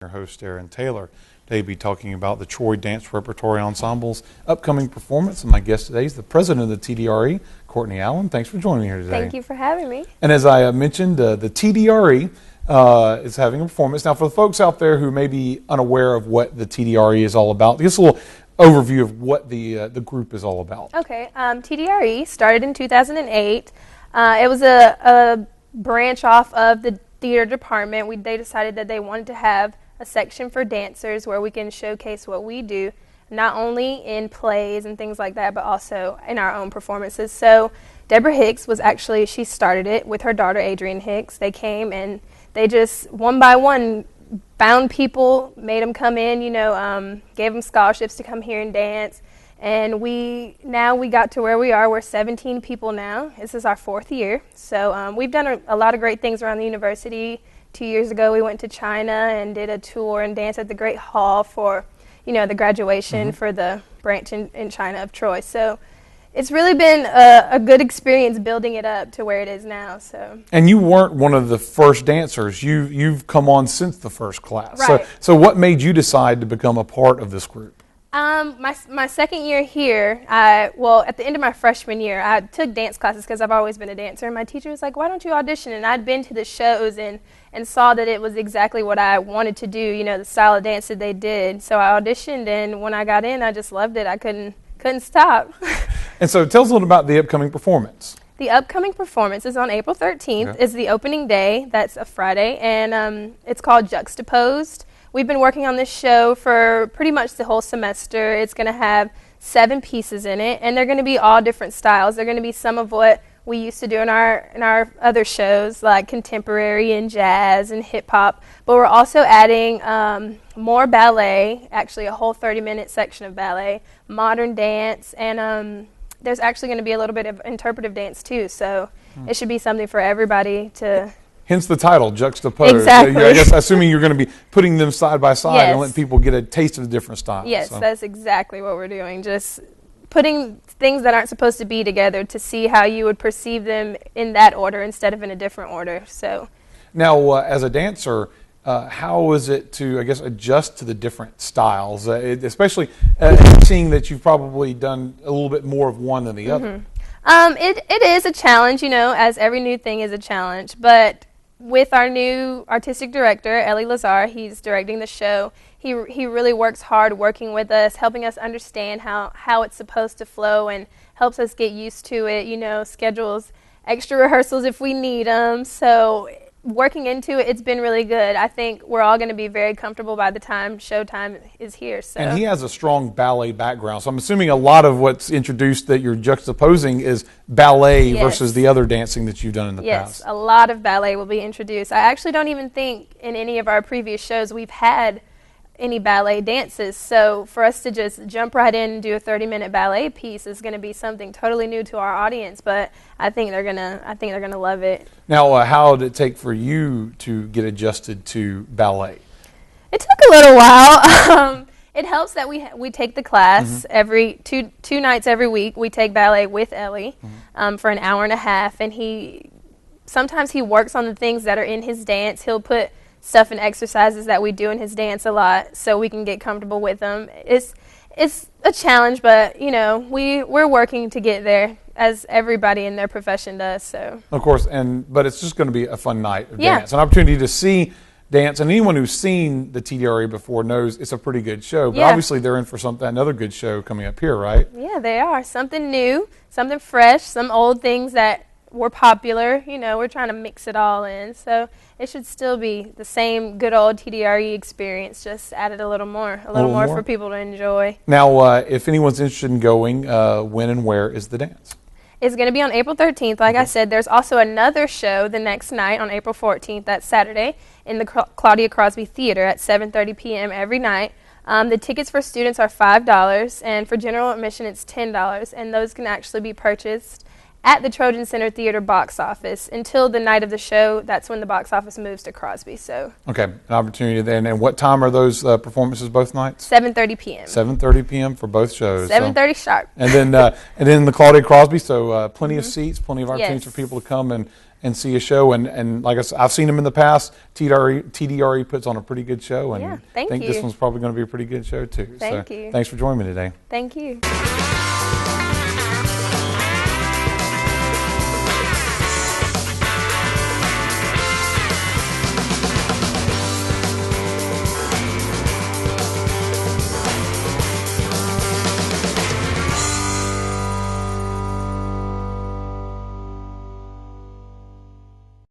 Your host, Aaron Taylor. Today we'll be talking about the Troy Dance Repertory Ensemble's upcoming performance. And my guest today is the president of the TDRE, Courtney Allen. Thanks for joining me here today. Thank you for having me. And as I mentioned, the TDRE is having a performance. Now, for the folks out there who may be unaware of what the TDRE is all about, give us a little overview of what the group is all about. Okay, TDRE started in 2008. It was a branch off of the theater department. They decided that they wanted to have a section for dancers where we can showcase what we do, not only in plays and things like that, but also in our own performances. So Deborah Hicks she started it with her daughter Adrienne Hicks. They came and they just one by one found people, made them come in, gave them scholarships to come here and dance. And we got to where we are. We're 17 people now. This is our 4th year. So we've done a lot of great things around the university. 2 years ago, we went to China and did a tour and danced at the Great Hall for, the graduation for the branch in China of Troy. So it's really been a good experience building it up to where it is now. So. And you weren't one of the first dancers. You've come on since the first class. Right. So what made you decide to become a part of this group? My second year here, at the end of my freshman year, I took dance classes because I've always been a dancer. And my teacher was like, why don't you audition? And I'd been to the shows and saw that it was exactly what I wanted to do, the style of dance that they did. So I auditioned, and when I got in, I just loved it. I couldn't stop. And so tell us a little about the upcoming performance. The upcoming performance is on April 13th. Okay. It's the opening day. That's a Friday. And it's called Juxtaposed. We've been working on this show for pretty much the whole semester. It's going to have 7 pieces in it, and they're going to be all different styles. They're going to be some of what we used to do in our other shows, like contemporary and jazz and hip-hop. But we're also adding more ballet, actually a whole 30-minute section of ballet, modern dance, and there's actually going to be a little bit of interpretive dance, too. So it should be something for everybody to... Hence the title, Juxtaposed. Exactly. I guess assuming you're going to be putting them side by side Yes. and letting people get a taste of the different styles. Yes, so. That's exactly what we're doing. Just putting things that aren't supposed to be together to see how you would perceive them in that order instead of in a different order. So, now, as a dancer, how is it to, I guess, adjust to the different styles, especially seeing that you've probably done a little bit more of one than the other? It is a challenge, as every new thing is a challenge, but with our new artistic director, Ellie Lazar, he's directing the show. He really works hard working with us, helping us understand how it's supposed to flow and helps us get used to it, schedules extra rehearsals if we need them. So working into it, it's been really good. I think we're all going to be very comfortable by the time showtime is here. So. And he has a strong ballet background, so I'm assuming a lot of what's introduced that you're juxtaposing is ballet Yes. versus the other dancing that you've done in the Yes, past. a lot of ballet will be introduced. I actually don't even think in any of our previous shows we've had any ballet dances. So for us to just jump right in and do a 30-minute ballet piece is going to be something totally new to our audience. But I think they're gonna love it. Now, how did it take for you to get adjusted to ballet? It took a little while. It helps that we take the class every two nights every week. We take ballet with Ellie for an hour and a half, and sometimes he works on the things that are in his dance. He'll put stuff and exercises that we do in his dance a lot so we can get comfortable with them. It's a challenge, but we're working to get there, as everybody in their profession does. So of course, but it's just going to be a fun night of Yeah. dance, an opportunity to see dance, and anyone who's seen the TDRE before knows it's a pretty good show. But Yeah. obviously they're in for another good show coming up here, right? yeah, they are something new, something fresh, some old things that were popular. We're trying to mix it all in, so it should still be the same good old TDRE experience, just added a little more for people to enjoy. Now, if anyone's interested in going, when and where is the dance? It's going to be on April 13th. Like I said, there's also another show the next night on April 14th. That's Saturday in the Claudia Crosby Theater at 7:30 p.m. every night. The tickets for students are $5, and for general admission it's $10, and those can actually be purchased at the Trojan Center Theater box office until the night of the show. That's when the box office moves to Crosby. So okay, an opportunity then. And what time are those performances both nights? 7:30 p.m. 7:30 p.m. for both shows. 7:30 sharp. And then the Claudia Crosby. So plenty of seats, plenty of opportunities for people to come and and see a show. And like I said, I've seen them in the past. TDRE puts on a pretty good show, and Yeah, I think thank this you. one's probably going to be a pretty good show too. Thank you. Thanks for joining me today. Thank you.